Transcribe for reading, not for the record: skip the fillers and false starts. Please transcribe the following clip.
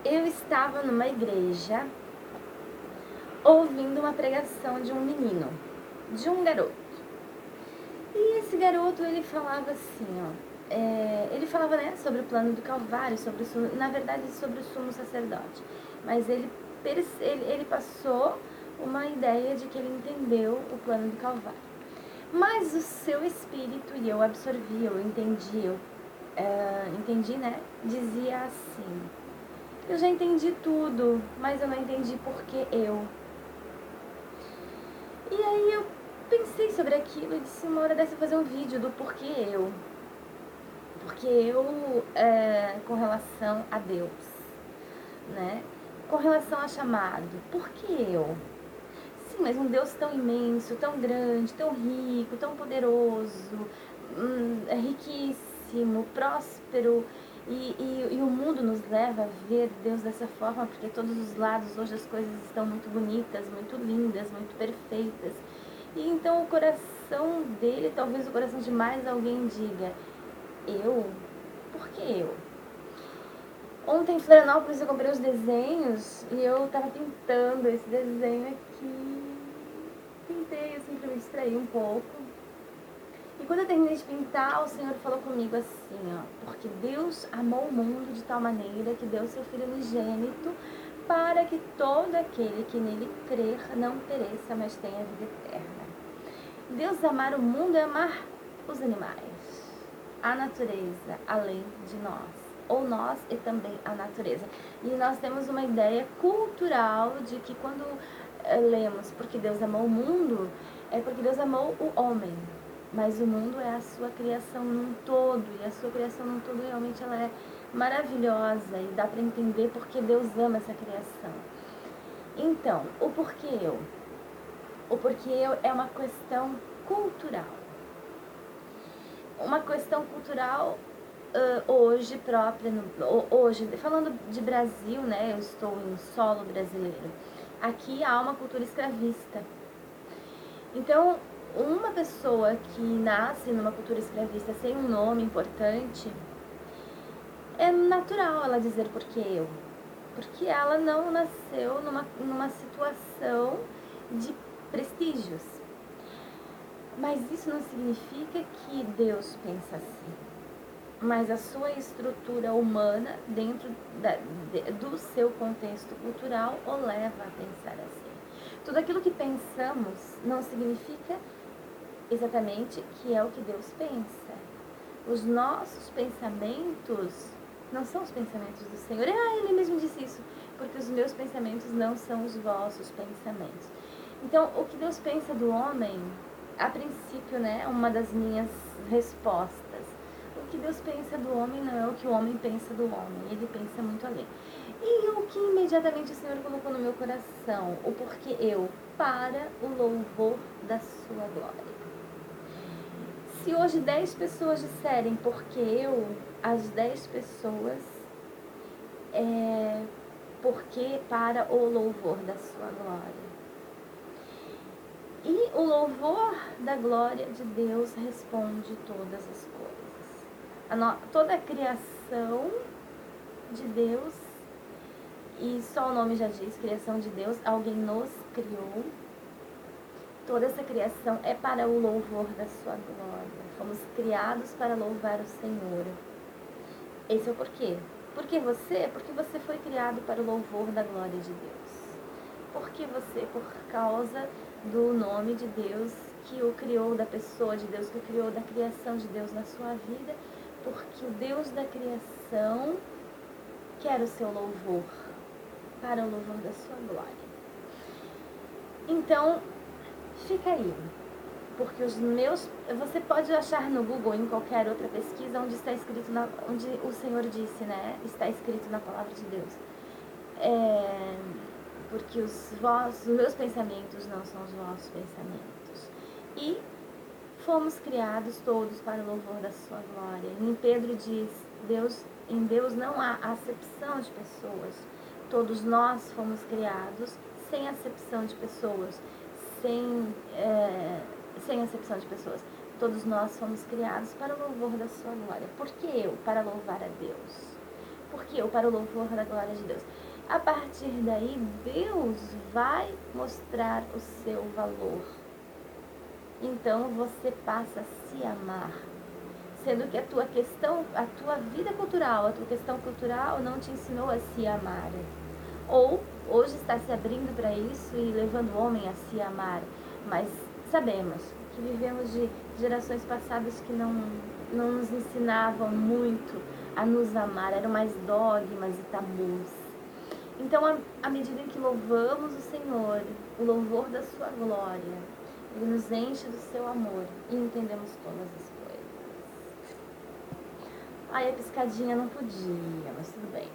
Eu estava numa igreja ouvindo uma pregação de um menino, de um garoto. E esse garoto, ele falava assim, ele falava, né, sobre o plano do Calvário, na verdade, sobre o sumo sacerdote. Mas ele passou uma ideia de que ele entendeu o plano do Calvário. Mas o seu espírito, e eu absorvi, eu entendi, né, dizia assim: eu já entendi tudo, mas eu não entendi por que eu. E aí eu pensei sobre aquilo e disse, uma hora dessa, fazer um vídeo do porquê eu. Porque eu, com relação a Deus, né? Com relação a chamado, por que eu? Sim, mas um Deus tão imenso, tão grande, tão rico, tão poderoso, riquíssimo, próspero, e o mundo nos leva a ver Deus dessa forma, porque todos os lados hoje as coisas estão muito bonitas, muito lindas, muito perfeitas. E então o coração dele, talvez o coração de mais alguém diga, eu? Por que eu? Ontem em Florianópolis eu comprei os desenhos e eu tava pintando esse desenho aqui. Pintei assim pra me distrair um pouco. E quando eu terminei de pintar, o Senhor falou comigo assim, porque Deus amou o mundo de tal maneira que deu seu Filho unigênito para que todo aquele que nele crer não pereça, mas tenha vida eterna. Deus amar o mundo é amar os animais, a natureza, além de nós. Ou nós e também a natureza. E nós temos uma ideia cultural de que quando lemos porque Deus amou o mundo, é porque Deus amou o homem. Mas o mundo é a sua criação num todo, e a sua criação num todo realmente ela é maravilhosa, e dá para entender porque Deus ama essa criação. Então, o porquê eu? O porquê eu é uma questão cultural. Uma questão cultural hoje própria, hoje, falando de Brasil, né, eu estou em solo brasileiro, aqui há uma cultura escravista. Então, uma pessoa que nasce numa cultura escravista sem um nome importante, é natural ela dizer por que eu. Porque ela não nasceu numa situação de prestígios. Mas isso não significa que Deus pensa assim. Mas a sua estrutura humana, dentro do seu contexto cultural, o leva a pensar assim. Tudo aquilo que pensamos não significa exatamente que é o que Deus pensa. Os nossos pensamentos não são os pensamentos do Senhor. Ele mesmo disse isso, porque os meus pensamentos não são os vossos pensamentos. Então, o que Deus pensa do homem, a princípio, né, uma das minhas respostas, o que Deus pensa do homem não é o que o homem pensa do homem, ele pensa muito além. E o que imediatamente o Senhor colocou no meu coração, o porquê eu, para o louvor da sua glória. Se hoje 10 pessoas disserem porque eu, as 10 pessoas, porque para o louvor da sua glória. E o louvor da glória de Deus responde todas as coisas. Toda a criação de Deus, e só o nome já diz, criação de Deus, alguém nos criou. Toda essa criação é para o louvor da sua glória. Fomos criados para louvar o Senhor. Esse é o porquê. Porque você foi criado para o louvor da glória de Deus. Porque você, por causa do nome de Deus que o criou, da pessoa de Deus que o criou, da criação de Deus na sua vida, porque o Deus da criação quer o seu louvor, para o louvor da sua glória. Então, fica aí, porque você pode achar no Google, em qualquer outra pesquisa, onde está escrito, onde o Senhor disse, né, está escrito na palavra de Deus. Porque os meus pensamentos não são os vossos pensamentos. E fomos criados todos para o louvor da sua glória. Em Pedro diz, em Deus não há acepção de pessoas. Todos nós fomos criados sem acepção de pessoas, sem acepção de pessoas. Todos nós fomos criados para o louvor da sua glória. Por que eu? Para louvar a Deus. Porque quê? Ou para o louvor da glória de Deus. A partir daí, Deus vai mostrar o seu valor. Então você passa a se amar. Sendo que a tua vida cultural, a tua questão cultural não te ensinou a se amar. Ou hoje está se abrindo para isso e levando o homem a se amar. Mas sabemos que vivemos de gerações passadas que não nos ensinavam muito a nos amar, eram mais dogmas e tabus. Então, à medida em que louvamos o Senhor, o louvor da sua glória, Ele nos enche do seu amor e entendemos todas as coisas. Ai, a piscadinha não podia, mas tudo bem.